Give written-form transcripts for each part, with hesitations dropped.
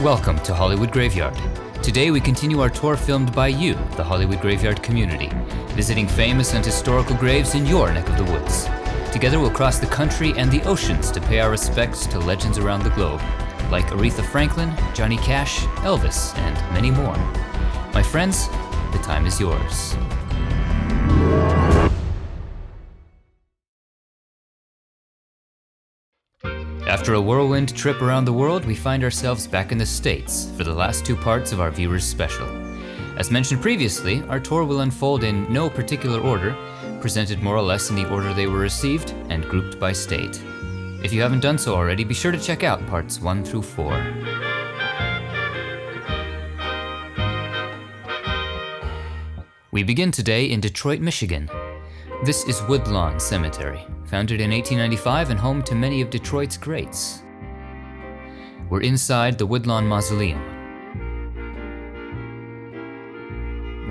Welcome to Hollywood Graveyard. Today we continue our tour filmed by you, the Hollywood Graveyard community, visiting famous and historical graves in your neck of the woods. Together we'll cross the country and the oceans to pay our respects to legends around the globe, like Aretha Franklin, Johnny Cash, Elvis, and many more. My friends, the time is yours. After a whirlwind trip around the world, we find ourselves back in the States for the last two parts of our viewers' special. As mentioned previously, our tour will unfold in no particular order, presented more or less in the order they were received, and grouped by state. If you haven't done so already, be sure to check out parts 1 through 4. We begin today in Detroit, Michigan. This is Woodlawn Cemetery, founded in 1895 and home to many of Detroit's greats. We're inside the Woodlawn Mausoleum.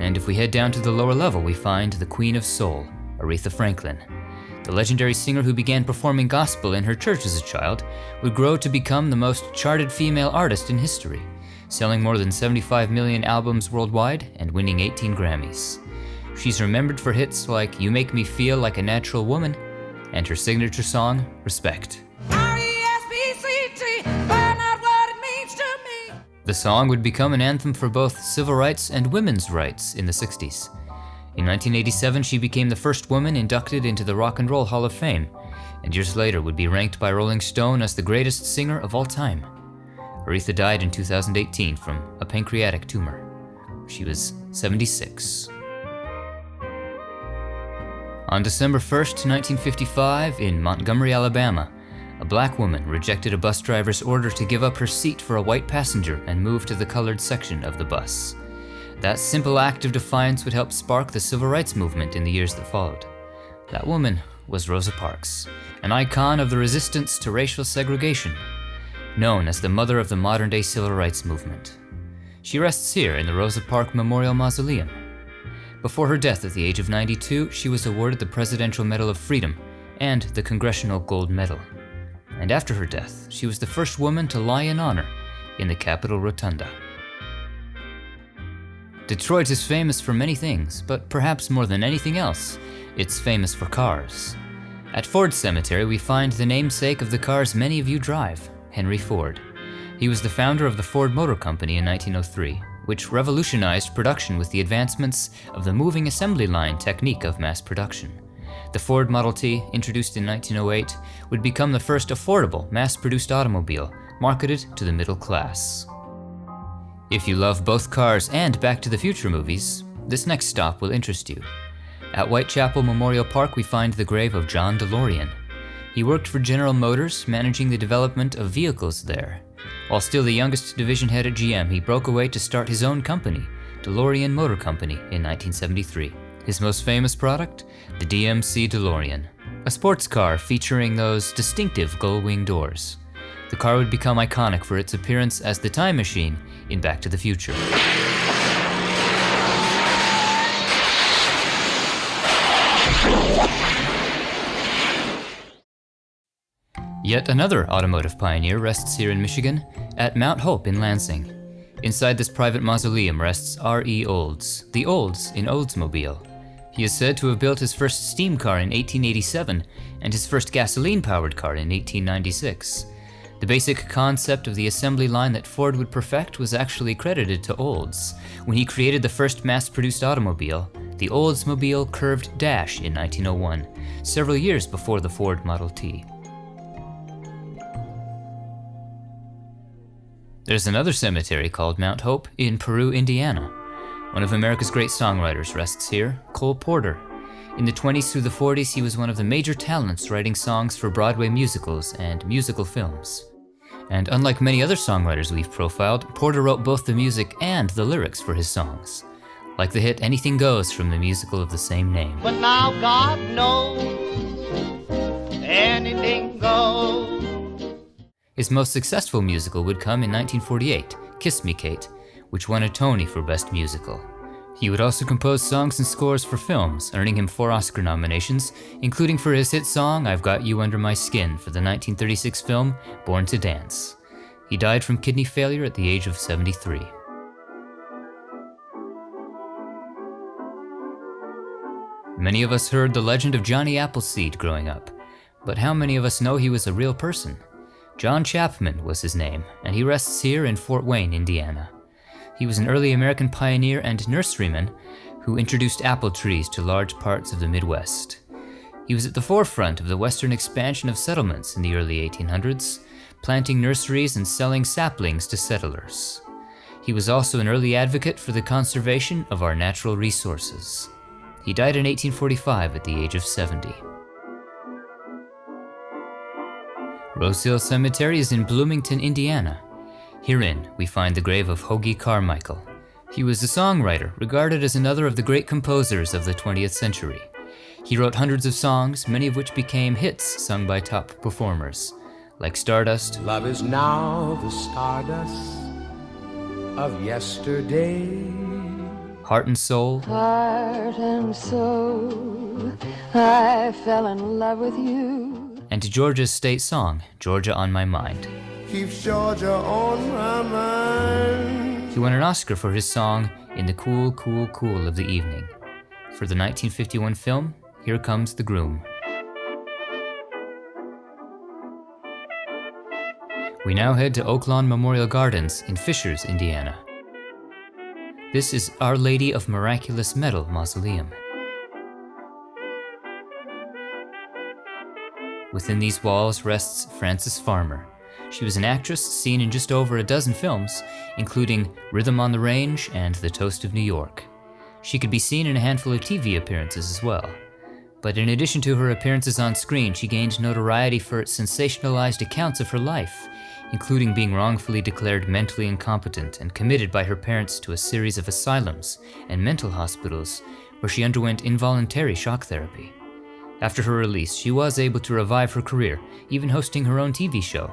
And if we head down to the lower level, we find the Queen of Soul, Aretha Franklin. The legendary singer who began performing gospel in her church as a child would grow to become the most charted female artist in history, selling more than 75 million albums worldwide and winning 18 Grammys. She's remembered for hits like You Make Me Feel Like a Natural Woman and her signature song, Respect. R-E-S-P-C-T, find out what it means to me. The song would become an anthem for both civil rights and women's rights in the 60s. In 1987, she became the first woman inducted into the Rock and Roll Hall of Fame, and years later would be ranked by Rolling Stone as the greatest singer of all time. Aretha died in 2018 from a pancreatic tumor. She was 76. On December 1st, 1955, in Montgomery, Alabama, a black woman rejected a bus driver's order to give up her seat for a white passenger and move to the colored section of the bus. That simple act of defiance would help spark the civil rights movement in the years that followed. That woman was Rosa Parks, an icon of the resistance to racial segregation, known as the mother of the modern-day civil rights movement. She rests here in the Rosa Parks Memorial Mausoleum. Before her death at the age of 92, she was awarded the Presidential Medal of Freedom and the Congressional Gold Medal. And after her death, she was the first woman to lie in honor in the Capitol Rotunda. Detroit is famous for many things, but perhaps more than anything else, it's famous for cars. At Ford Cemetery, we find the namesake of the cars many of you drive, Henry Ford. He was the founder of the Ford Motor Company in 1903. Which revolutionized production with the advancements of the moving assembly line technique of mass production. The Ford Model T, introduced in 1908, would become the first affordable, mass-produced automobile, marketed to the middle class. If you love both Cars and Back to the Future movies, this next stop will interest you. At Whitechapel Memorial Park, we find the grave of John DeLorean. He worked for General Motors, managing the development of vehicles there. While still the youngest division head at GM, he broke away to start his own company, DeLorean Motor Company, in 1973. His most famous product? The DMC DeLorean, a sports car featuring those distinctive gull-wing doors. The car would become iconic for its appearance as the time machine in Back to the Future. Yet another automotive pioneer rests here in Michigan, at Mount Hope in Lansing. Inside this private mausoleum rests R.E. Olds, the Olds in Oldsmobile. He is said to have built his first steam car in 1887 and his first gasoline-powered car in 1896. The basic concept of the assembly line that Ford would perfect was actually credited to Olds when he created the first mass-produced automobile, the Oldsmobile Curved Dash in 1901, several years before the Ford Model T. There's another cemetery called Mount Hope in Peru, Indiana. One of America's great songwriters rests here, Cole Porter. In the 20s through the 40s, he was one of the major talents writing songs for Broadway musicals and musical films. And unlike many other songwriters we've profiled, Porter wrote both the music and the lyrics for his songs, like the hit Anything Goes from the musical of the same name. But now God knows anything goes. His most successful musical would come in 1948, Kiss Me Kate, which won a Tony for Best Musical. He would also compose songs and scores for films, earning him 4 Oscar nominations, including for his hit song I've Got You Under My Skin for the 1936 film Born to Dance. He died from kidney failure at the age of 73. Many of us heard the legend of Johnny Appleseed growing up, but how many of us know he was a real person? John Chapman was his name, and he rests here in Fort Wayne, Indiana. He was an early American pioneer and nurseryman who introduced apple trees to large parts of the Midwest. He was at the forefront of the western expansion of settlements in the early 1800s, planting nurseries and selling saplings to settlers. He was also an early advocate for the conservation of our natural resources. He died in 1845 at the age of 70. Rose Hill Cemetery is in Bloomington, Indiana. Herein, we find the grave of Hoagy Carmichael. He was a songwriter, regarded as another of the great composers of the 20th century. He wrote hundreds of songs, many of which became hits sung by top performers, like Stardust. Love is now the stardust of yesterday. Heart and Soul. Heart and soul, I fell in love with you. And Georgia's state song, Georgia on My Mind. Keeps Georgia on my mind. He won an Oscar for his song, In the Cool, Cool, Cool of the Evening. For the 1951 film, Here Comes the Groom. We now head to Oaklawn Memorial Gardens in Fishers, Indiana. This is Our Lady of Miraculous Medal Mausoleum. Within these walls rests Frances Farmer. She was an actress seen in just over a dozen films, including Rhythm on the Range and The Toast of New York. She could be seen in a handful of TV appearances as well. But in addition to her appearances on screen, she gained notoriety for sensationalized accounts of her life, including being wrongfully declared mentally incompetent and committed by her parents to a series of asylums and mental hospitals where she underwent involuntary shock therapy. After her release, she was able to revive her career, even hosting her own TV show.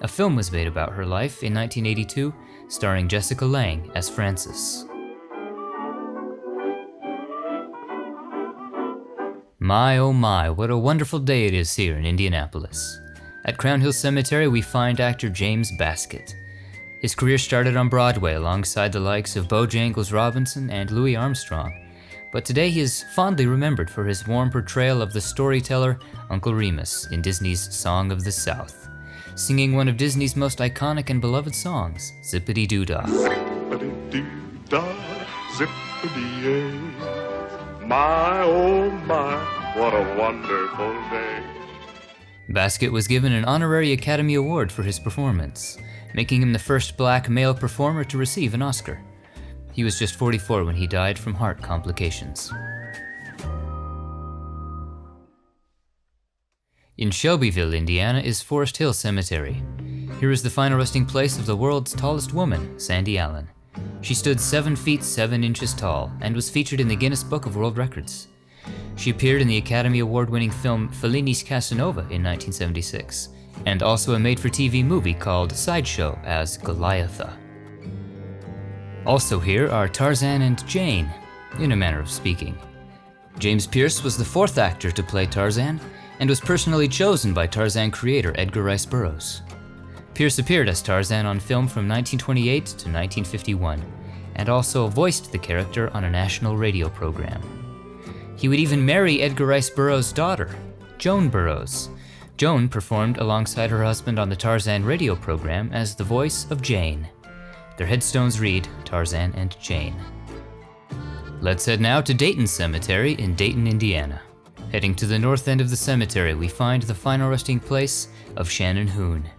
A film was made about her life in 1982, starring Jessica Lange as Frances. My oh my, what a wonderful day it is here in Indianapolis. At Crown Hill Cemetery, we find actor James Baskett. His career started on Broadway alongside the likes of Bojangles Robinson and Louis Armstrong, but today he is fondly remembered for his warm portrayal of the storyteller Uncle Remus in Disney's Song of the South, singing one of Disney's most iconic and beloved songs, Zippity-Doo-Dah. Zippity-Doo-Dah, zippity-yay. My, oh my, what a wonderful day. Baskett was given an honorary Academy Award for his performance, making him the first black male performer to receive an Oscar. He was just 44 when he died from heart complications. In Shelbyville, Indiana is Forest Hill Cemetery. Here is the final resting place of the world's tallest woman, Sandy Allen. She stood 7 feet 7 inches tall and was featured in the Guinness Book of World Records. She appeared in the Academy Award-winning film Fellini's Casanova in 1976, and also a made-for-TV movie called Sideshow as Goliatha. Also here are Tarzan and Jane, in a manner of speaking. James Pierce was the 4th actor to play Tarzan, and was personally chosen by Tarzan creator Edgar Rice Burroughs. Pierce appeared as Tarzan on film from 1928 to 1951, and also voiced the character on a national radio program. He would even marry Edgar Rice Burroughs' daughter, Joan Burroughs. Joan performed alongside her husband on the Tarzan radio program as the voice of Jane. Their headstones read Tarzan and Jane. Let's head now to Dayton Cemetery in Dayton, Indiana. Heading to the north end of the cemetery, we find the final resting place of Shannon Hoon.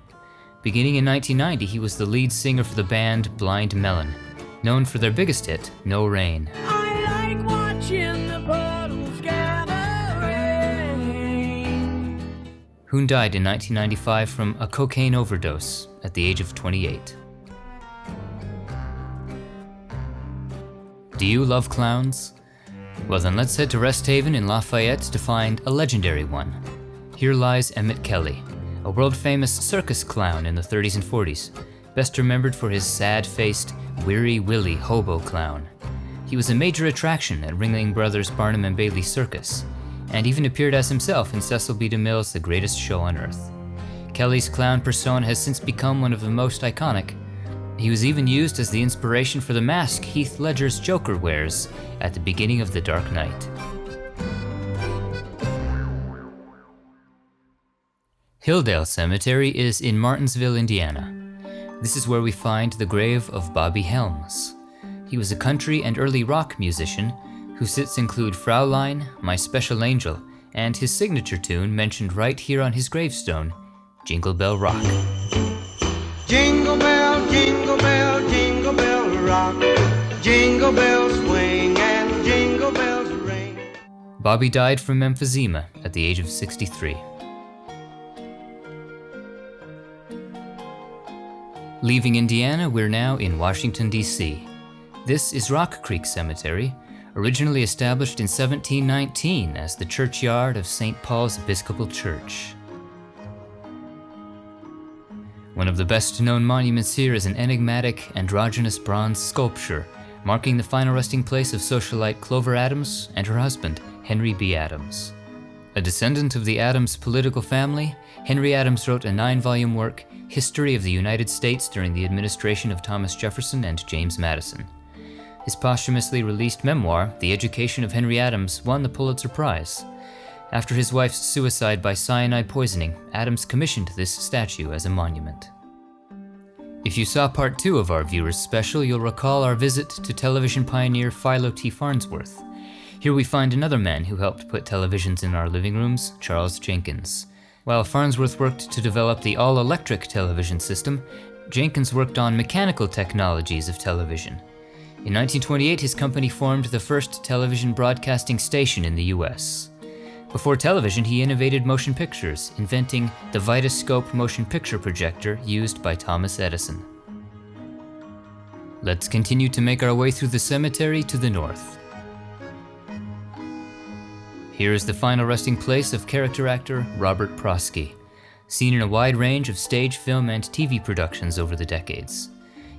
Beginning in 1990, he was the lead singer for the band Blind Melon, known for their biggest hit, No Rain. I like watching the puddles gather rain. Hoon died in 1995 from a cocaine overdose at the age of 28. Do you love clowns? Well then, let's head to Rest Haven in Lafayette to find a legendary one. Here lies Emmett Kelly, a world-famous circus clown in the 30s and 40s, best remembered for his sad-faced, Weary Willie hobo clown. He was a major attraction at Ringling Brothers' Barnum and Bailey Circus, and even appeared as himself in Cecil B. DeMille's The Greatest Show on Earth. Kelly's clown persona has since become one of the most iconic. He was even used as the inspiration for the mask Heath Ledger's Joker wears at the beginning of The Dark Knight. Hilldale Cemetery is in Martinsville, Indiana. This is where we find the grave of Bobby Helms. He was a country and early rock musician whose hits include Fraulein, My Special Angel, and his signature tune mentioned right here on his gravestone, Jingle Bell Rock. Jingle bell, jingle bell, jingle bell rock. Jingle bells swing and jingle bells ring. Bobby died from emphysema at the age of 63. Leaving Indiana, we're now in Washington, D.C. This is Rock Creek Cemetery, originally established in 1719 as the churchyard of St. Paul's Episcopal Church. One of the best-known monuments here is an enigmatic, androgynous bronze sculpture marking the final resting place of socialite Clover Adams and her husband, Henry B. Adams. A descendant of the Adams political family, Henry Adams wrote a 9-volume work, History of the United States during the administration of Thomas Jefferson and James Madison. His posthumously released memoir, The Education of Henry Adams, won the Pulitzer Prize. After his wife's suicide by cyanide poisoning, Adams commissioned this statue as a monument. If you saw part 2 of our viewers special, you'll recall our visit to television pioneer Philo T. Farnsworth. Here we find another man who helped put televisions in our living rooms, Charles Jenkins. While Farnsworth worked to develop the all-electric television system, Jenkins worked on mechanical technologies of television. In 1928, his company formed the first television broadcasting station in the US. Before television, he innovated motion pictures, inventing the Vitascope motion picture projector used by Thomas Edison. Let's continue to make our way through the cemetery to the north. Here is the final resting place of character actor Robert Prosky, seen in a wide range of stage, film, and TV productions over the decades.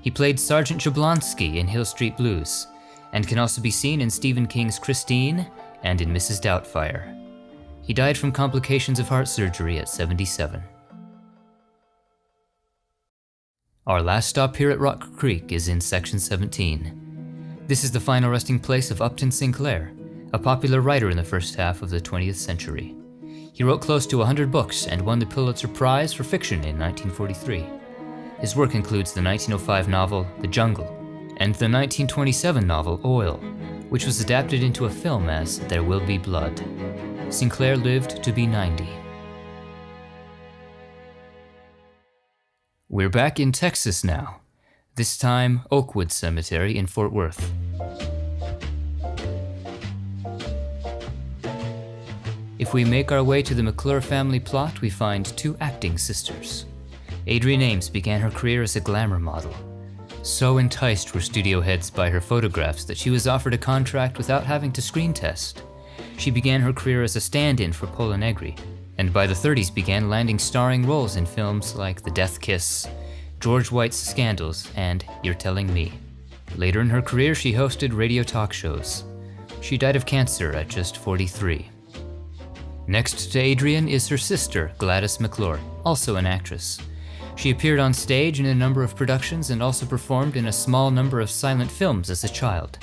He played Sergeant Jablonski in Hill Street Blues, and can also be seen in Stephen King's Christine and in Mrs. Doubtfire. He died from complications of heart surgery at 77. Our last stop here at Rock Creek is in Section 17. This is the final resting place of Upton Sinclair, a popular writer in the first half of the 20th century. He wrote close to 100 books and won the Pulitzer Prize for fiction in 1943. His work includes the 1905 novel The Jungle and the 1927 novel Oil, which was adapted into a film as There Will Be Blood. Sinclair lived to be 90. We're back in Texas now, this time Oakwood Cemetery in Fort Worth. If we make our way to the McClure family plot, we find 2 acting sisters. Adrienne Ames began her career as a glamour model. So enticed were studio heads by her photographs that she was offered a contract without having to screen test. She began her career as a stand-in for Pola Negri, and by the 30s began landing starring roles in films like The Death Kiss, George White's Scandals, and You're Telling Me. Later in her career, she hosted radio talk shows. She died of cancer at just 43. Next to Adrienne is her sister, Gladys McClure, also an actress. She appeared on stage in a number of productions and also performed in a small number of silent films as a child.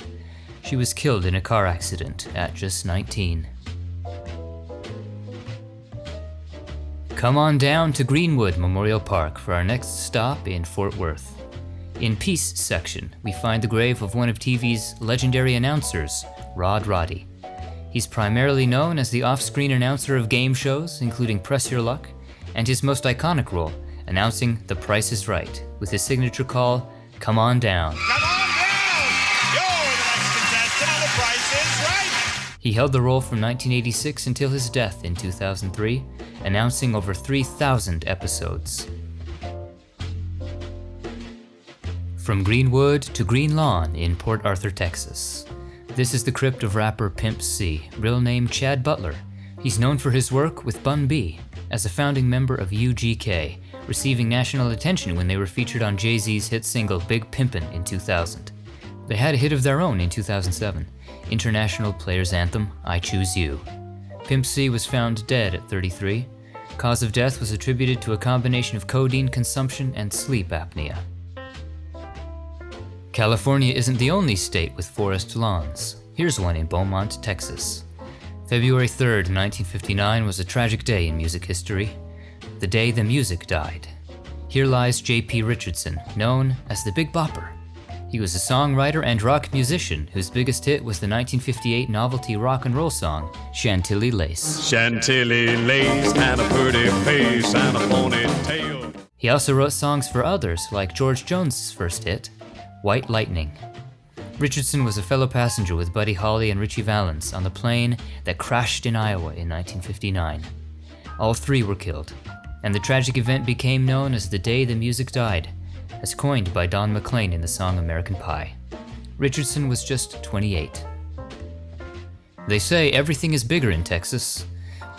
She was killed in a car accident at just 19. Come on down to Greenwood Memorial Park for our next stop in Fort Worth. In Peace section, we find the grave of one of TV's legendary announcers, Roddy. He's primarily known as the off-screen announcer of game shows, including Press Your Luck, and his most iconic role, announcing The Price is Right, with his signature call, Come On Down. Come on down! You're the next contestant on The Price is Right! He held the role from 1986 until his death in 2003, announcing over 3,000 episodes. From Greenwood to Green Lawn in Port Arthur, Texas. This is the crypt of rapper Pimp C, real name Chad Butler. He's known for his work with Bun B as a founding member of UGK, receiving national attention when they were featured on Jay-Z's hit single Big Pimpin' in 2000. They had a hit of their own in 2007, International Players Anthem, I Choose You. Pimp C was found dead at 33. Cause of death was attributed to a combination of codeine consumption and sleep apnea. California isn't the only state with forest lawns. Here's one in Beaumont, Texas. February 3rd, 1959 was a tragic day in music history. The day the music died. Here lies J.P. Richardson, known as the Big Bopper. He was a songwriter and rock musician whose biggest hit was the 1958 novelty rock and roll song, Chantilly Lace. Chantilly lace and a pretty face and a ponytail. He also wrote songs for others, like George Jones' first hit, White Lightning. Richardson was a fellow passenger with Buddy Holly and Richie Valens on the plane that crashed in Iowa in 1959. All three were killed, and the tragic event became known as the day the music died, as coined by Don McLean in the song American Pie. Richardson was just 28. They say everything is bigger in Texas.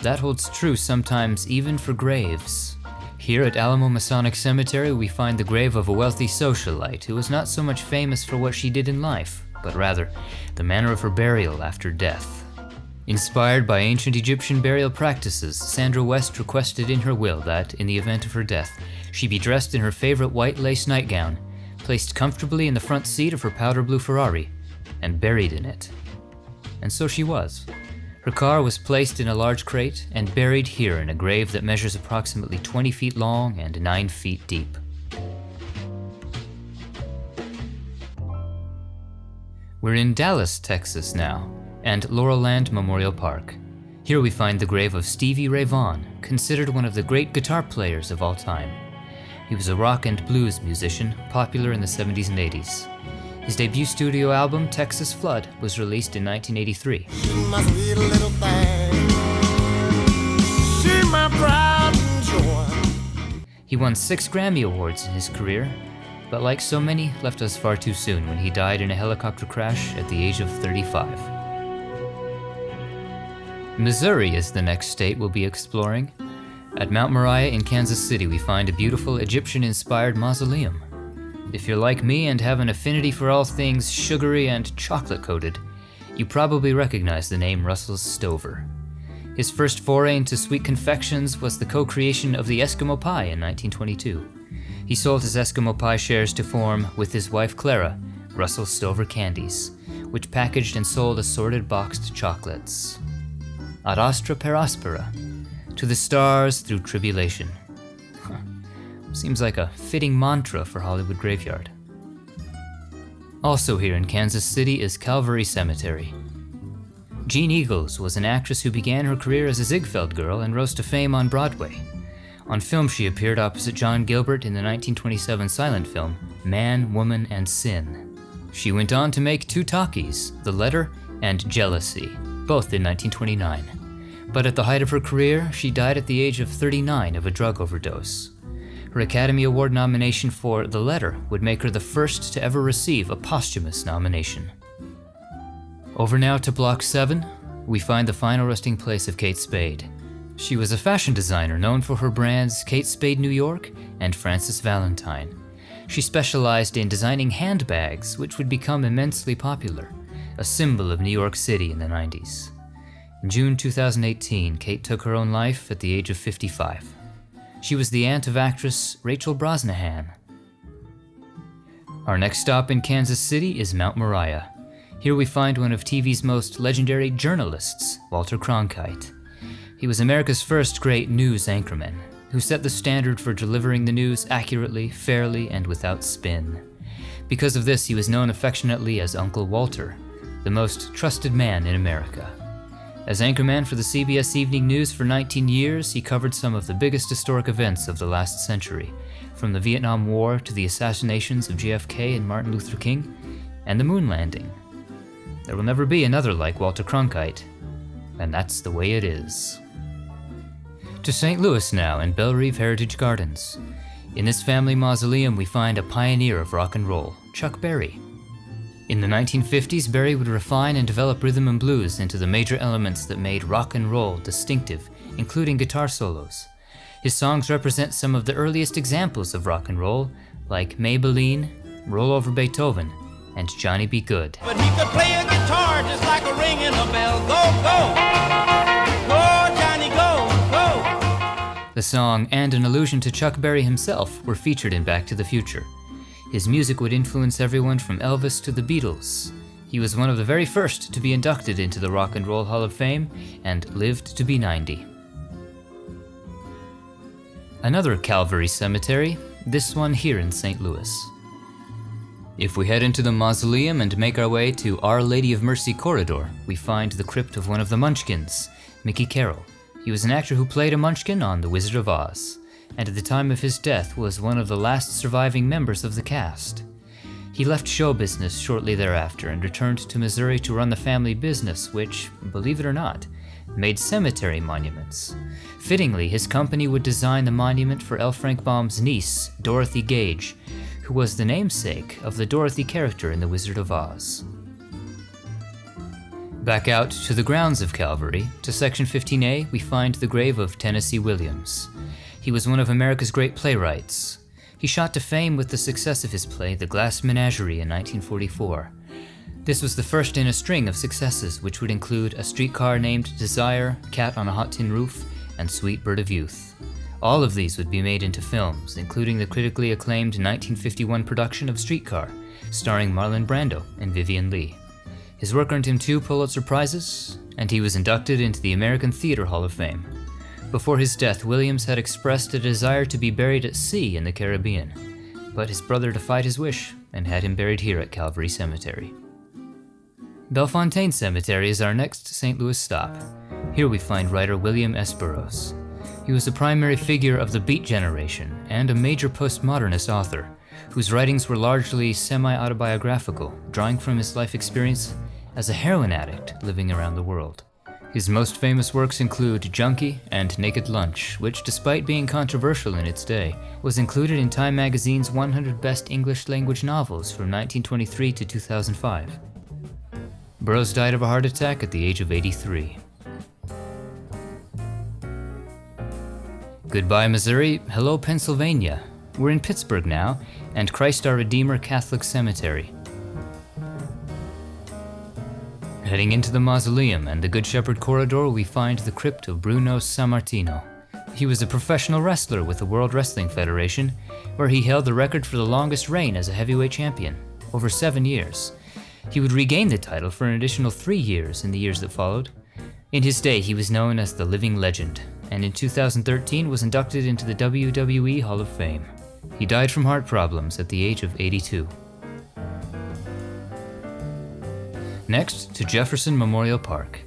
That holds true sometimes even for graves. Here at Alamo Masonic Cemetery, we find the grave of a wealthy socialite who was not so much famous for what she did in life, but rather the manner of her burial after death. Inspired by ancient Egyptian burial practices, Sandra West requested in her will that, in the event of her death, she be dressed in her favorite white lace nightgown, placed comfortably in the front seat of her powder blue Ferrari, and buried in it. And so she was. Her car was placed in a large crate and buried here in a grave that measures approximately 20 feet long and 9 feet deep. We're in Dallas, Texas now, and Laurel Land Memorial Park. Here we find the grave of Stevie Ray Vaughan, considered one of the great guitar players of all time. He was a rock and blues musician, popular in the 70s and 80s. His debut studio album, Texas Flood, was released in 1983. She must be a little thing. She my pride and joy. He won 6 Grammy Awards in his career, but like so many, left us far too soon when he died in a helicopter crash at the age of 35. Missouri is the next state we'll be exploring. At Mount Moriah in Kansas City, we find a beautiful Egyptian-inspired mausoleum. If you're like me and have an affinity for all things sugary and chocolate-coated, you probably recognize the name Russell Stover. His first foray into sweet confections was the co-creation of the Eskimo pie in 1922. He sold his Eskimo pie shares to form, with his wife Clara, Russell Stover Candies, which packaged and sold assorted boxed chocolates. Ad astra per aspera, to the stars through tribulation. Seems like a fitting mantra for Hollywood Graveyard. Also here in Kansas City is Calvary Cemetery. Jean Eagles was an actress who began her career as a Ziegfeld girl and rose to fame on Broadway. On film, she appeared opposite John Gilbert in the 1927 silent film, Man, Woman, and Sin. She went on to make 2 talkies, The Letter and Jealousy, both in 1929. But at the height of her career, she died at the age of 39 of a drug overdose. Her Academy Award nomination for The Letter would make her the first to ever receive a posthumous nomination. Over now to Block 7, we find the final resting place of Kate Spade. She was a fashion designer known for her brands Kate Spade New York and Frances Valentine. She specialized in designing handbags, which would become immensely popular, a symbol of New York City in the 90s. In June 2018, Kate took her own life at the age of 55. She was the aunt of actress Rachel Brosnahan. Our next stop in Kansas City is Mount Moriah. Here we find one of TV's most legendary journalists, Walter Cronkite. He was America's first great news anchorman, who set the standard for delivering the news accurately, fairly, and without spin. Because of this, he was known affectionately as Uncle Walter, the most trusted man in America. As anchorman for the CBS Evening News for 19 years, he covered some of the biggest historic events of the last century, from the Vietnam War to the assassinations of JFK and Martin Luther King, and the moon landing. There will never be another like Walter Cronkite, and that's the way it is. To St. Louis now and Bellerive Heritage Gardens. In this family mausoleum, we find a pioneer of rock and roll, Chuck Berry. In the 1950s, Berry would refine and develop rhythm and blues into the major elements that made rock and roll distinctive, including guitar solos. His songs represent some of the earliest examples of rock and roll, like Maybelline, Roll Over Beethoven, and Johnny Be Good. But he could play a guitar just like a ringing a bell. Go, go! Go, Johnny, go, go! The song, and an allusion to Chuck Berry himself, were featured in Back to the Future. His music would influence everyone from Elvis to the Beatles. He was one of the very first to be inducted into the Rock and Roll Hall of Fame, and lived to be 90. Another Calvary cemetery, this one here in St. Louis. If we head into the mausoleum and make our way to Our Lady of Mercy corridor, we find the crypt of one of the Munchkins, Mickey Carroll. He was an actor who played a Munchkin on The Wizard of Oz, and at the time of his death was one of the last surviving members of the cast. He left show business shortly thereafter and returned to Missouri to run the family business, which, believe it or not, made cemetery monuments. Fittingly, his company would design the monument for L. Frank Baum's niece, Dorothy Gage, who was the namesake of the Dorothy character in The Wizard of Oz. Back out to the grounds of Calvary, to section 15A, we find the grave of Tennessee Williams. He was one of America's great playwrights. He shot to fame with the success of his play, The Glass Menagerie, in 1944. This was the first in a string of successes, which would include A Streetcar Named Desire, Cat on a Hot Tin Roof, and Sweet Bird of Youth. All of these would be made into films, including the critically acclaimed 1951 production of Streetcar, starring Marlon Brando and Vivien Leigh. His work earned him 2 Pulitzer Prizes, and he was inducted into the American Theater Hall of Fame. Before his death, Williams had expressed a desire to be buried at sea in the Caribbean, but his brother defied his wish and had him buried here at Calvary Cemetery. Bellefontaine Cemetery is our next St. Louis stop. Here we find writer William S. Burroughs. He was a primary figure of the Beat generation and a major postmodernist author, whose writings were largely semi-autobiographical, drawing from his life experience as a heroin addict living around the world. His most famous works include Junkie and Naked Lunch, which, despite being controversial in its day, was included in Time magazine's 100 Best English Language Novels from 1923 to 2005. Burroughs died of a heart attack at the age of 83. Goodbye, Missouri. Hello, Pennsylvania. We're in Pittsburgh now, and Christ Our Redeemer Catholic Cemetery. Heading into the mausoleum and the Good Shepherd corridor, we find the crypt of Bruno Sammartino. He was a professional wrestler with the World Wrestling Federation, where he held the record for the longest reign as a heavyweight champion, over 7 years. He would regain the title for an additional 3 years in the years that followed. In his day, he was known as the Living Legend, and in 2013 was inducted into the WWE Hall of Fame. He died from heart problems at the age of 82. Next, to Jefferson Memorial Park.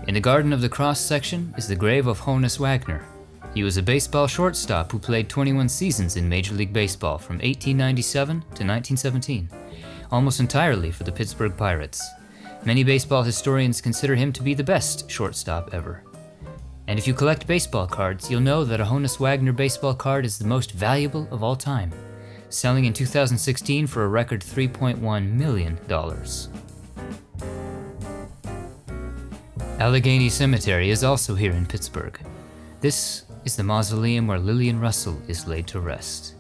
In the Garden of the Cross section is the grave of Honus Wagner. He was a baseball shortstop who played 21 seasons in Major League Baseball from 1897 to 1917, almost entirely for the Pittsburgh Pirates. Many baseball historians consider him to be the best shortstop ever. And if you collect baseball cards, you'll know that a Honus Wagner baseball card is the most valuable of all time, selling in 2016 for a record $3.1 million. Allegheny Cemetery is also here in Pittsburgh. This is the mausoleum where Lillian Russell is laid to rest.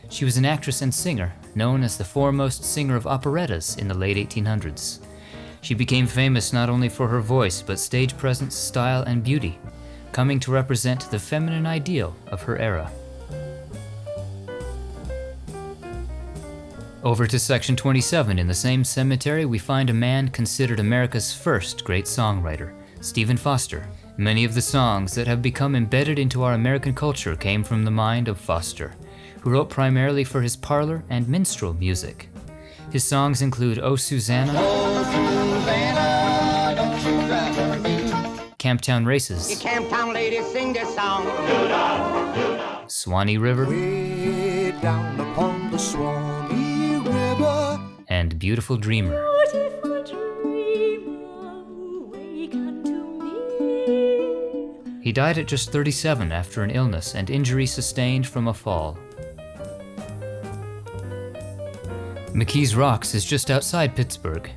She was an actress and singer, known as the foremost singer of operettas in the late 1800s. She became famous not only for her voice, but stage presence, style, and beauty, coming to represent the feminine ideal of her era. Over to section 27 in the same cemetery, we find a man considered America's first great songwriter, Stephen Foster. Many of the songs that have become embedded into our American culture came from the mind of Foster, who wrote primarily for his parlor and minstrel music. His songs include Oh Susanna, don't you drive for me. Camptown Races, You Camptown ladies sing this song. Swanee River, Way down upon the Swanee River. and Beautiful Dreamer. Beautiful dreamer, wake unto me. He died at just 37 after an illness and injury sustained from a fall. McKee's Rocks is just outside Pittsburgh.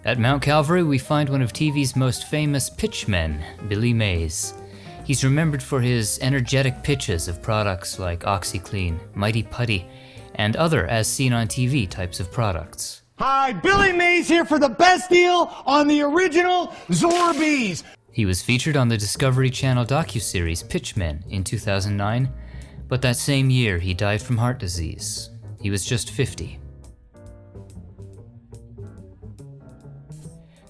At Mount Calvary, we find one of TV's most famous pitchmen, Billy Mays. He's remembered for his energetic pitches of products like OxyClean, Mighty Putty, and other as-seen-on-TV types of products. Hi, Billy Mays here for the best deal on the original Zorbees. He was featured on the Discovery Channel docuseries Pitchmen in 2009, but that same year he died from heart disease. He was just 50.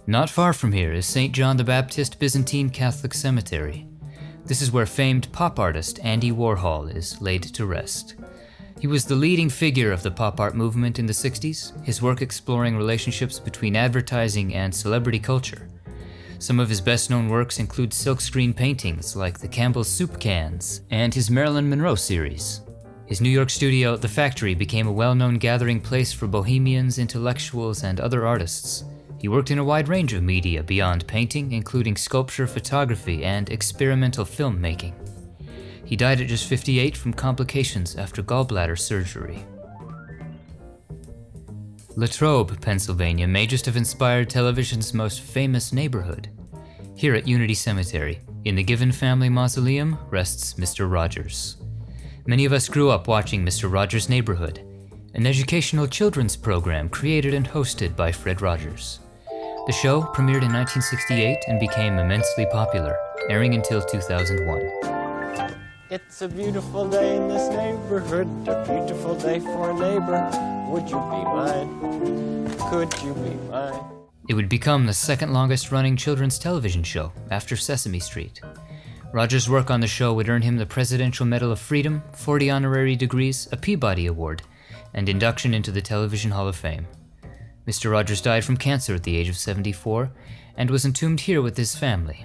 Not far from here is St. John the Baptist Byzantine Catholic Cemetery. This is where famed pop artist Andy Warhol is laid to rest. He was the leading figure of the pop art movement in the 60s, his work exploring relationships between advertising and celebrity culture. Some of his best-known works include silkscreen paintings like the Campbell's Soup Cans and his Marilyn Monroe series. His New York studio, The Factory, became a well-known gathering place for bohemians, intellectuals, and other artists. He worked in a wide range of media beyond painting, including sculpture, photography, and experimental filmmaking. He died at just 58 from complications after gallbladder surgery. Latrobe, Pennsylvania may just have inspired television's most famous neighborhood. Here at Unity Cemetery, in the Given Family Mausoleum, rests Mr. Rogers. Many of us grew up watching Mr. Rogers' Neighborhood, an educational children's program created and hosted by Fred Rogers. The show premiered in 1968 and became immensely popular, airing until 2001. It's a beautiful day in this neighborhood, a beautiful day for a neighbor. Would you be mine? Could you be mine? It would become the second longest running children's television show after Sesame Street. Rogers' work on the show would earn him the Presidential Medal of Freedom, 40 honorary degrees, a Peabody Award, and induction into the Television Hall of Fame. Mr. Rogers died from cancer at the age of 74 and was entombed here with his family.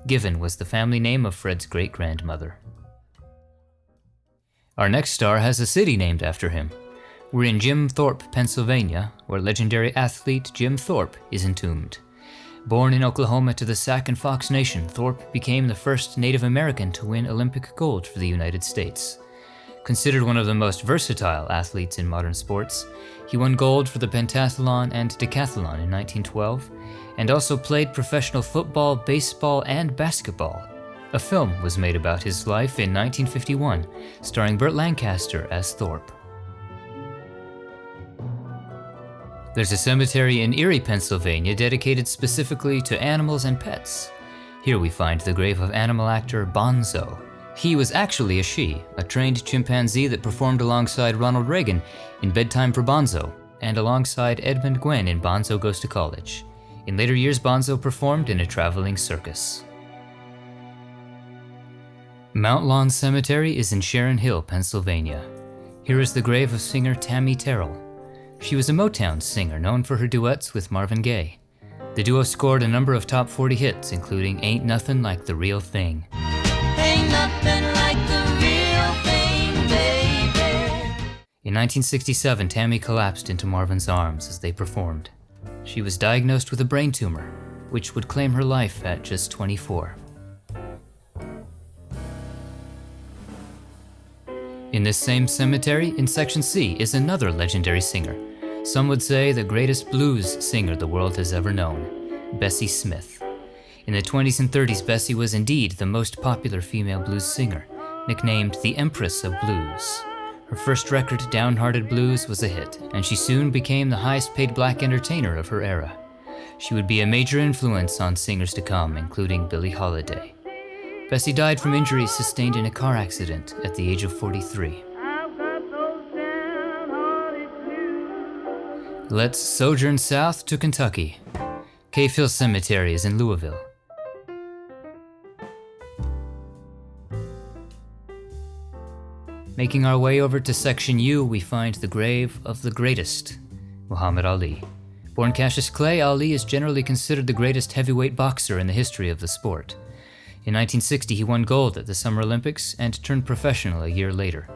Given was the family name of Fred's great-grandmother. Our next star has a city named after him. We're in Jim Thorpe, Pennsylvania, where legendary athlete Jim Thorpe is entombed. Born in Oklahoma to the Sac and Fox Nation, Thorpe became the first Native American to win Olympic gold for the United States. Considered one of the most versatile athletes in modern sports, he won gold for the pentathlon and decathlon in 1912, and also played professional football, baseball, and basketball. A film was made about his life in 1951, starring Burt Lancaster as Thorpe. There's a cemetery in Erie, Pennsylvania dedicated specifically to animals and pets. Here we find the grave of animal actor Bonzo. He was actually a she, a trained chimpanzee that performed alongside Ronald Reagan in Bedtime for Bonzo, and alongside Edmund Gwenn in Bonzo Goes to College. In later years, Bonzo performed in a traveling circus. Mount Lawn Cemetery is in Sharon Hill, Pennsylvania. Here is the grave of singer Tammy Terrell. She was a Motown singer known for her duets with Marvin Gaye. The duo scored a number of top 40 hits, including Ain't Nothing Like the Real Thing. Ain't nothing like the real thing, baby. In 1967, Tammy collapsed into Marvin's arms as they performed. She was diagnosed with a brain tumor, which would claim her life at just 24. In this same cemetery, in Section C, is another legendary singer. Some would say the greatest blues singer the world has ever known, Bessie Smith. In the 20s and 30s, Bessie was indeed the most popular female blues singer, nicknamed the Empress of Blues. Her first record, Downhearted Blues, was a hit, and she soon became the highest-paid black entertainer of her era. She would be a major influence on singers to come, including Billie Holiday. Bessie died from injuries sustained in a car accident at the age of 43. Let's sojourn south to Kentucky. Cave Hill Cemetery is in Louisville. Making our way over to Section U, we find the grave of the greatest, Muhammad Ali. Born Cassius Clay, Ali is generally considered the greatest heavyweight boxer in the history of the sport. In 1960, he won gold at the Summer Olympics and turned professional a year later.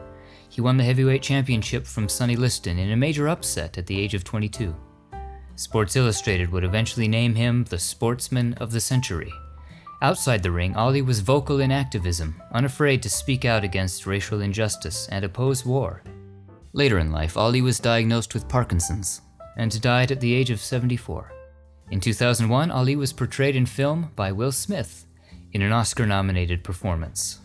He won the heavyweight championship from Sonny Liston in a major upset at the age of 22. Sports Illustrated would eventually name him the Sportsman of the Century. Outside the ring, Ali was vocal in activism, unafraid to speak out against racial injustice and oppose war. Later in life, Ali was diagnosed with Parkinson's and died at the age of 74. In 2001, Ali was portrayed in film by Will Smith in an Oscar-nominated performance.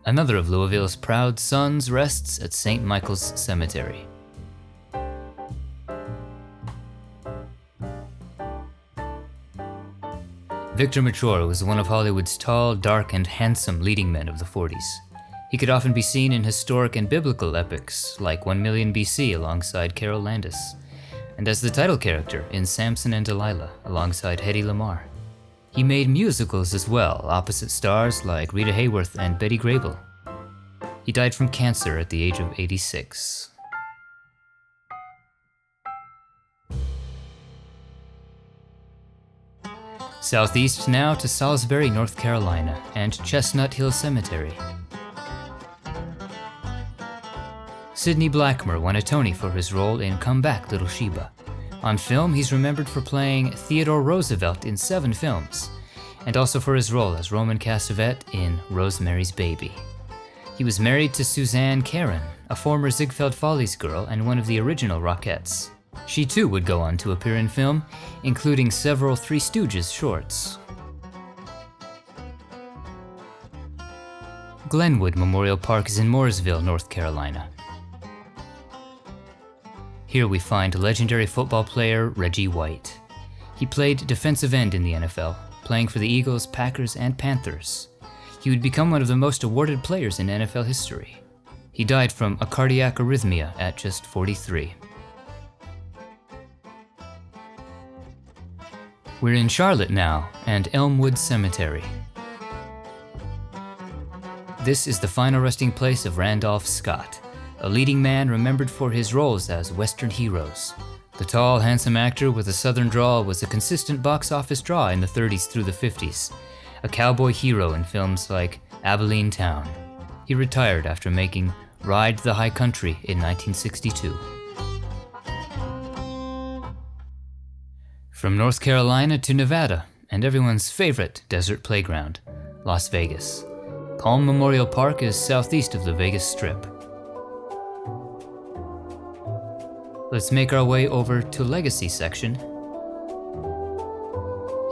Another of Louisville's proud sons rests at St. Michael's Cemetery. Victor Mature was one of Hollywood's tall, dark, and handsome leading men of the 40s. He could often be seen in historic and biblical epics like 1 Million BC alongside Carroll Landis, and as the title character in Samson and Delilah alongside Hedy Lamarr. He made musicals as well, opposite stars like Rita Hayworth and Betty Grable. He died from cancer at the age of 86. Southeast now to Salisbury, North Carolina, and Chestnut Hill Cemetery. Sidney Blackmer won a Tony for his role in Come Back, Little Sheba. On film, he's remembered for playing Theodore Roosevelt in 7 films, and also for his role as Roman Cassavet in Rosemary's Baby. He was married to Suzanne Caron, a former Ziegfeld Follies girl and one of the original Rockettes. She too would go on to appear in film, including several Three Stooges shorts. Glenwood Memorial Park is in Mooresville, North Carolina. Here we find legendary football player Reggie White. He played defensive end in the NFL, playing for the Eagles, Packers, and Panthers. He would become one of the most awarded players in NFL history. He died from a cardiac arrhythmia at just 43. We're in Charlotte now, and Elmwood Cemetery. This is the final resting place of Randolph Scott, a leading man remembered for his roles as Western heroes. The tall, handsome actor with a southern drawl was a consistent box office draw in the 30s through the 50s, a cowboy hero in films like Abilene Town. He retired after making Ride the High Country in 1962. From North Carolina to Nevada, and everyone's favorite desert playground, Las Vegas. Palm Memorial Park is southeast of the Vegas Strip. Let's make our way over to Legacy section.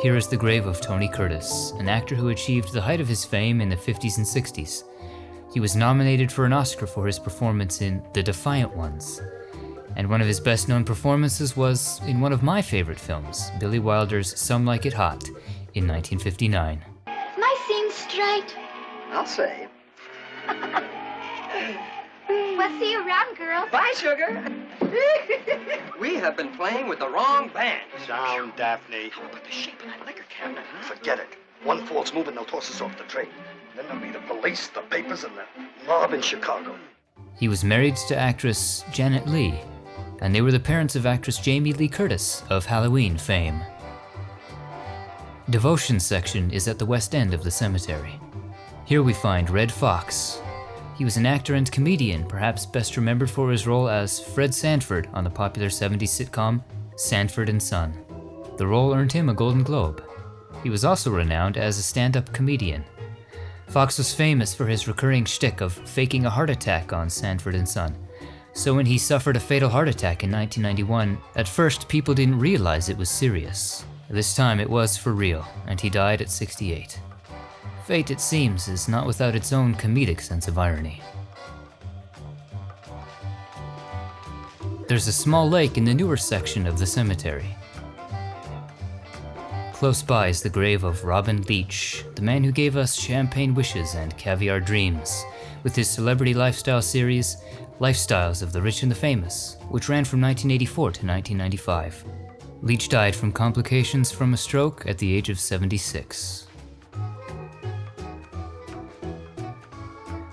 Here is the grave of Tony Curtis, an actor who achieved the height of his fame in the 50s and 60s. He was nominated for an Oscar for his performance in The Defiant Ones, and one of his best-known performances was in one of my favorite films, Billy Wilder's Some Like It Hot, in 1959. Am I seeing straight? I'll say. We'll see you around, girls. Bye, sugar. We have been playing with the wrong band. Down, Daphne. How about the shape of that liquor cabinet, huh? Forget it. One false move and they'll toss us off the train. Then there'll be the police, the papers, and the mob in Chicago. He was married to actress Janet Leigh, and they were the parents of actress Jamie Lee Curtis of Halloween fame. Devotion section is at the west end of the cemetery. Here we find Red Fox. He was an actor and comedian, perhaps best remembered for his role as Fred Sanford on the popular 70s sitcom Sanford and Son. The role earned him a Golden Globe. He was also renowned as a stand-up comedian. Fox was famous for his recurring shtick of faking a heart attack on Sanford and Son. So when he suffered a fatal heart attack in 1991, at first people didn't realize it was serious. This time it was for real, and he died at 68. Fate, it seems, is not without its own comedic sense of irony. There's a small lake in the newer section of the cemetery. Close by is the grave of Robin Leach, the man who gave us Champagne Wishes and Caviar Dreams, with his celebrity lifestyle series, Lifestyles of the Rich and the Famous, which ran from 1984 to 1995. Leach died from complications from a stroke at the age of 76.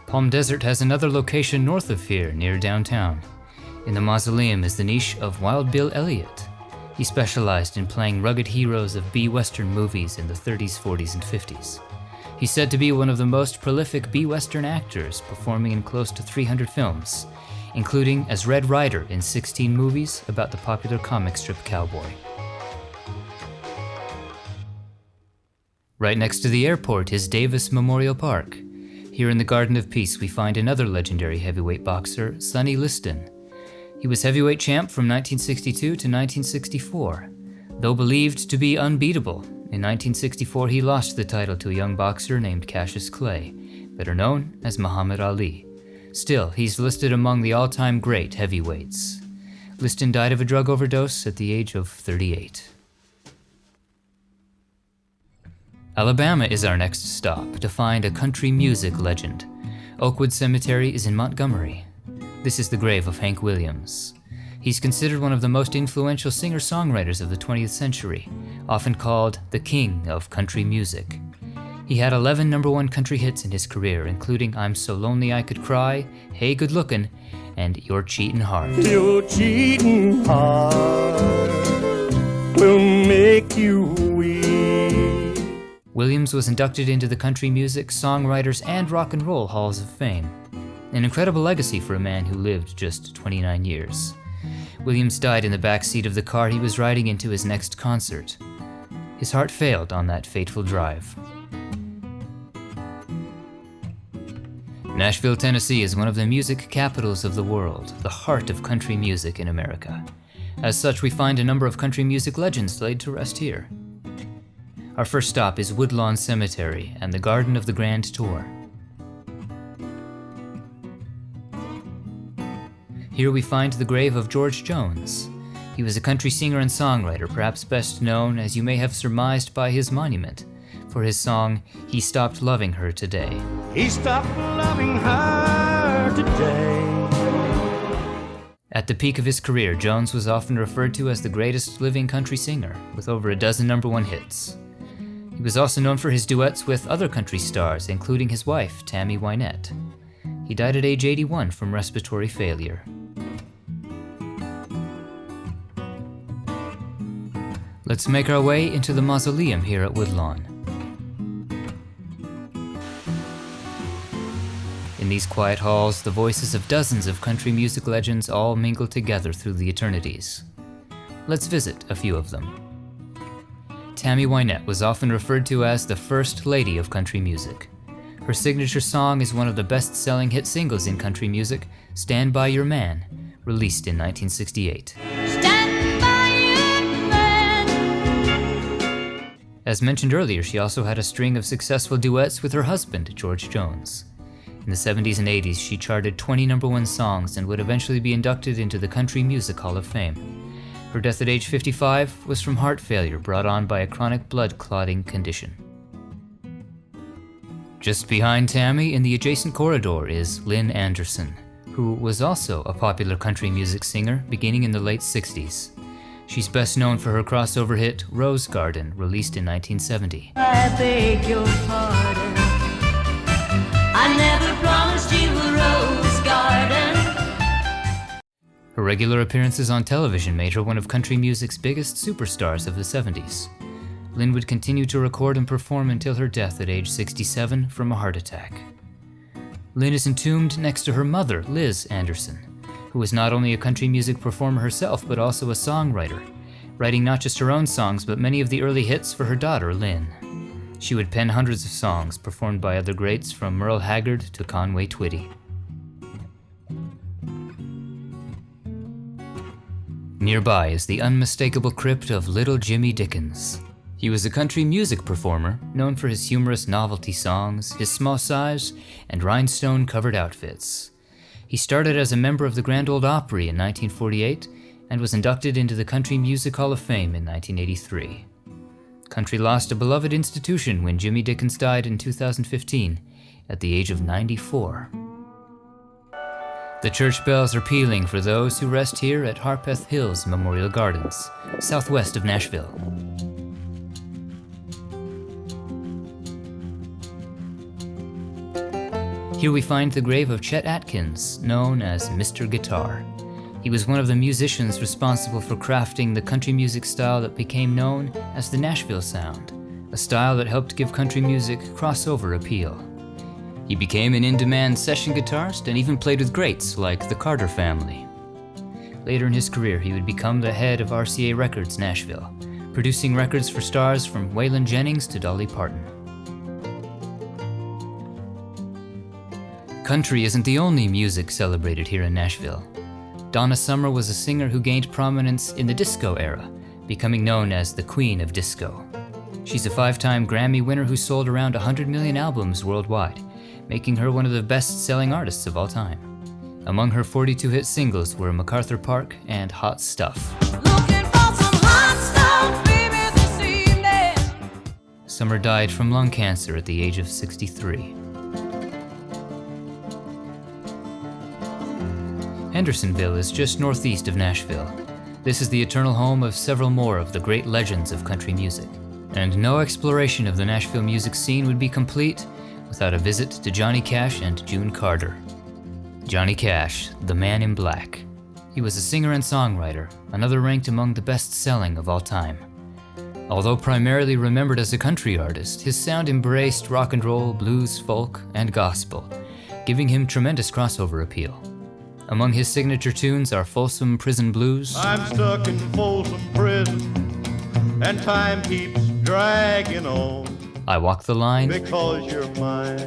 Palm Desert has another location north of here, near downtown. In the mausoleum is the niche of Wild Bill Elliott. He specialized in playing rugged heroes of B-Western movies in the 30s, 40s, and 50s. He's said to be one of the most prolific B-Western actors, performing in close to 300 films, including as Red Ryder in 16 movies about the popular comic strip cowboy. Right next to the airport is Davis Memorial Park. Here in the Garden of Peace we find another legendary heavyweight boxer, Sonny Liston. He was heavyweight champ from 1962 to 1964. Though believed to be unbeatable, in 1964 he lost the title to a young boxer named Cassius Clay, better known as Muhammad Ali. Still, he's listed among the all-time great heavyweights. Liston died of a drug overdose at the age of 38. Alabama is our next stop to find a country music legend. Oakwood Cemetery is in Montgomery. This is the grave of Hank Williams. He's considered one of the most influential singer-songwriters of the 20th century, often called the king of country music. He had 11 #1 country hits in his career, including I'm So Lonely I Could Cry, Hey Good Lookin', and Your Cheatin' Heart. Your cheating heart will make you weep. Williams was inducted into the Country Music, Songwriters, and Rock and Roll Halls of Fame. An incredible legacy for a man who lived just 29 years. Williams died in the back seat of the car he was riding into his next concert. His heart failed on that fateful drive. Nashville, Tennessee is one of the music capitals of the world, the heart of country music in America. As such, we find a number of country music legends laid to rest here. Our first stop is Woodlawn Cemetery and the Garden of the Grand Tour. Here we find the grave of George Jones. He was a country singer and songwriter, perhaps best known, as you may have surmised, by his monument, for his song, He Stopped Loving Her Today. He stopped loving her today. At the peak of his career, Jones was often referred to as the greatest living country singer, with over a dozen #1 hits. He was also known for his duets with other country stars, including his wife, Tammy Wynette. He died at age 81 from respiratory failure. Let's make our way into the mausoleum here at Woodlawn. In these quiet halls, the voices of dozens of country music legends all mingle together through the eternities. Let's visit a few of them. Tammy Wynette was often referred to as the First Lady of country music. Her signature song is one of the best-selling hit singles in country music, Stand By Your Man, released in 1968. Stand by your man. As mentioned earlier, she also had a string of successful duets with her husband, George Jones. In the 70s and 80s, she charted 20 #1 songs and would eventually be inducted into the Country Music Hall of Fame. Her death at age 55 was from heart failure brought on by a chronic blood clotting condition. Just behind Tammy in the adjacent corridor is Lynn Anderson, who was also a popular country music singer beginning in the late 60s. She's best known for her crossover hit Rose Garden, released in 1970. I beg your pardon. I never promised you a rose garden. Her regular appearances on television made her one of country music's biggest superstars of the 70s. Lynn would continue to record and perform until her death at age 67 from a heart attack. Lynn is entombed next to her mother, Liz Anderson, who was not only a country music performer herself, but also a songwriter, writing not just her own songs, but many of the early hits for her daughter, Lynn. She would pen hundreds of songs performed by other greats from Merle Haggard to Conway Twitty. Nearby is the unmistakable crypt of Little Jimmy Dickens. He was a country music performer, known for his humorous novelty songs, his small size, and rhinestone-covered outfits. He started as a member of the Grand Ole Opry in 1948 and was inducted into the Country Music Hall of Fame in 1983. Country lost a beloved institution when Jimmy Dickens died in 2015 at the age of 94. The church bells are pealing for those who rest here at Harpeth Hills Memorial Gardens, southwest of Nashville. Here we find the grave of Chet Atkins, known as Mr. Guitar. He was one of the musicians responsible for crafting the country music style that became known as the Nashville Sound, a style that helped give country music crossover appeal. He became an in-demand session guitarist and even played with greats like the Carter family. Later in his career, he would become the head of RCA Records Nashville, producing records for stars from Waylon Jennings to Dolly Parton. Country isn't the only music celebrated here in Nashville. Donna Summer was a singer who gained prominence in the disco era, becoming known as the Queen of Disco. She's a 5-time Grammy winner who sold around 100 million albums worldwide, making her one of the best-selling artists of all time. Among her 42 hit singles were MacArthur Park and Hot Stuff. Looking for some hot stuff, baby, this evening. Summer died from lung cancer at the age of 63. Hendersonville is just northeast of Nashville. This is the eternal home of several more of the great legends of country music. And no exploration of the Nashville music scene would be complete without a visit to Johnny Cash and June Carter. Johnny Cash, the man in black. He was a singer and songwriter, another ranked among the best-selling of all time. Although primarily remembered as a country artist, his sound embraced rock and roll, blues, folk, and gospel, giving him tremendous crossover appeal. Among his signature tunes are Folsom Prison Blues, I'm stuck in Folsom Prison, and time keeps dragging on. I Walk the Line, Because you're mine,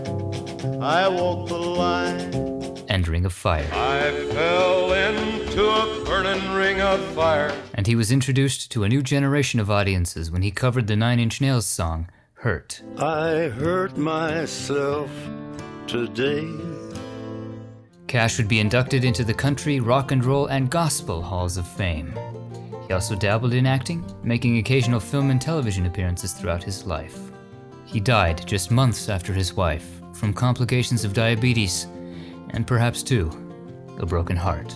I walk the line. and Ring of Fire. I fell into a burning ring of fire. And he was introduced to a new generation of audiences when he covered the Nine Inch Nails song, Hurt. I hurt myself today. Cash would be inducted into the country, rock and roll, and gospel halls of fame. He also dabbled in acting, making occasional film and television appearances throughout his life. He died just months after his wife, from complications of diabetes, and perhaps too, a broken heart.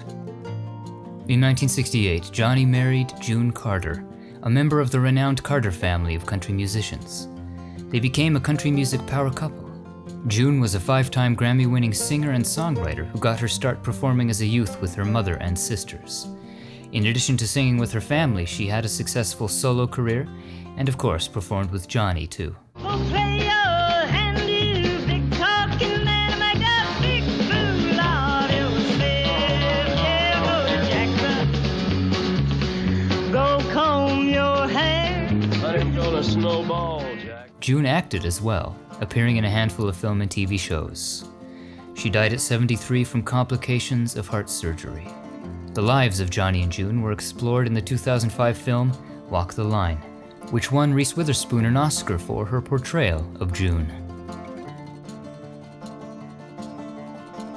In 1968, Johnny married June Carter, a member of the renowned Carter family of country musicians. They became a country music power couple. June was a 5-time Grammy-winning singer and songwriter who got her start performing as a youth with her mother and sisters. In addition to singing with her family, she had a successful solo career, and of course performed with Johnny too. Snowball, Jack. June acted as well, appearing in a handful of film and TV shows. She died at 73 from complications of heart surgery. The lives of Johnny and June were explored in the 2005 film Walk the Line, which won Reese Witherspoon an Oscar for her portrayal of June.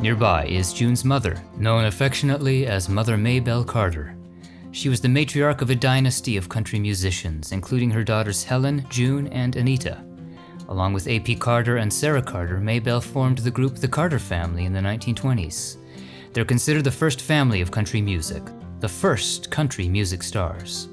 Nearby is June's mother, known affectionately as Mother Maybelle Carter. She was the matriarch of a dynasty of country musicians, including her daughters Helen, June, and Anita. Along with A.P. Carter and Sarah Carter, Maybelle formed the group The Carter Family in the 1920s. They're considered the first family of country music, the first country music stars.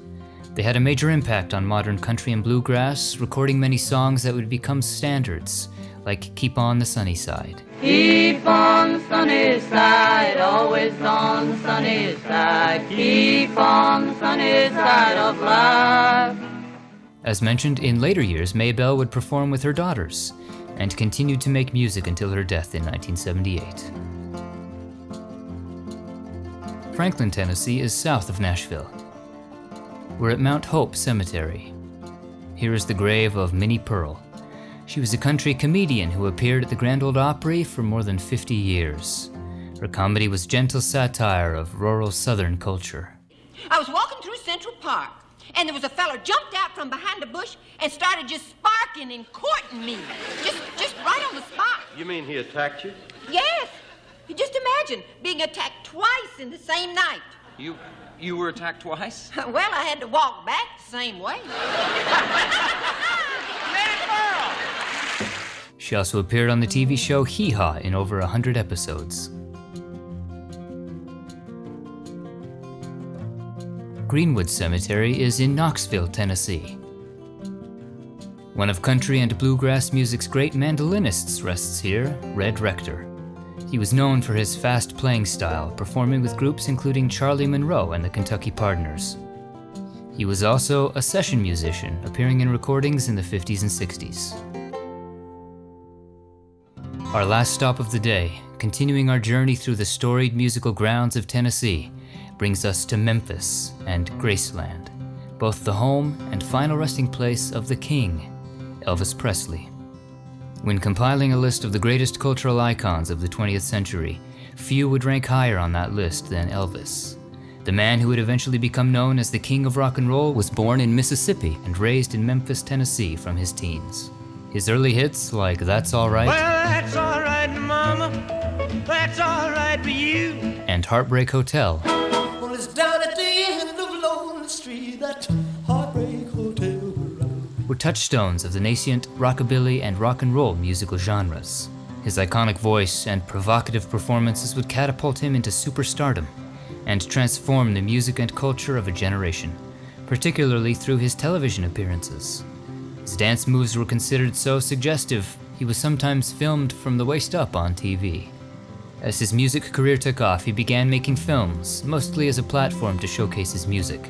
They had a major impact on modern country and bluegrass, recording many songs that would become standards, like Keep on the Sunny Side. Keep on the sunny side, always on the sunny side. Keep on the sunny side of life. As mentioned, in later years, Maybelle would perform with her daughters, and continued to make music until her death in 1978. Franklin, Tennessee is south of Nashville. We're at Mount Hope Cemetery. Here is the grave of Minnie Pearl. She was a country comedian who appeared at the Grand Ole Opry for more than 50 years. Her comedy was gentle satire of rural Southern culture. I was walking through Central Park, and there was a fella jumped out from behind a bush and started just sparking and courting me. Just right on the spot. You mean he attacked you? Yes. You just imagine being attacked twice in the same night. You were attacked twice? Well, I had to walk back the same way. She also appeared on the TV show Hee Haw in over 100 episodes. Greenwood Cemetery is in Knoxville, Tennessee. One of country and bluegrass music's great mandolinists rests here, Red Rector. He was known for his fast playing style, performing with groups including Charlie Monroe and the Kentucky Partners. He was also a session musician, appearing in recordings in the 50s and 60s. Our last stop of the day, continuing our journey through the storied musical grounds of Tennessee, brings us to Memphis and Graceland, both the home and final resting place of the King, Elvis Presley. When compiling a list of the greatest cultural icons of the 20th century, few would rank higher on that list than Elvis. The man who would eventually become known as the King of Rock and Roll was born in Mississippi and raised in Memphis, Tennessee from his teens. His early hits, like That's All Right, Well, that's all right, Mama. That's all right for you. and Heartbreak Hotel, Well, it's down at the end of Lonely Street, that Heartbreak Hotel. were touchstones of the nascent rockabilly and rock and roll musical genres. His iconic voice and provocative performances would catapult him into superstardom and transform the music and culture of a generation, particularly through his television appearances. His dance moves were considered so suggestive, he was sometimes filmed from the waist up on TV. As his music career took off, he began making films, mostly as a platform to showcase his music.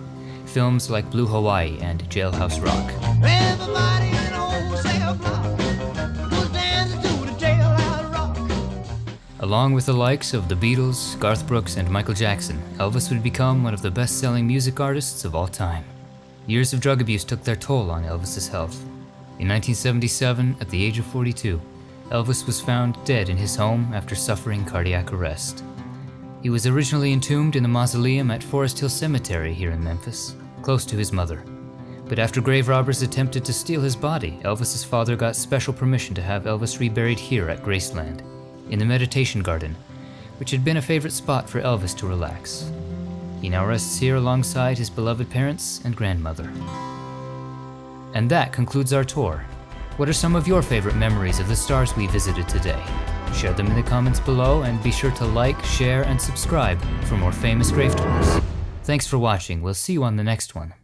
Films like Blue Hawaii and Jailhouse Rock. Everybody in old cell block was dancing to the Jailhouse Rock. Along with the likes of the Beatles, Garth Brooks, and Michael Jackson, Elvis would become one of the best-selling music artists of all time. Years of drug abuse took their toll on Elvis's health. In 1977, at the age of 42, Elvis was found dead in his home after suffering cardiac arrest. He was originally entombed in the mausoleum at Forest Hill Cemetery here in Memphis, close to his mother. But after grave robbers attempted to steal his body, Elvis's father got special permission to have Elvis reburied here at Graceland, in the Meditation Garden, which had been a favorite spot for Elvis to relax. He now rests here alongside his beloved parents and grandmother. And that concludes our tour. What are some of your favorite memories of the stars we visited today? Share them in the comments below and be sure to like, share, and subscribe for more famous grave tours. Thanks for watching. We'll see you on the next one.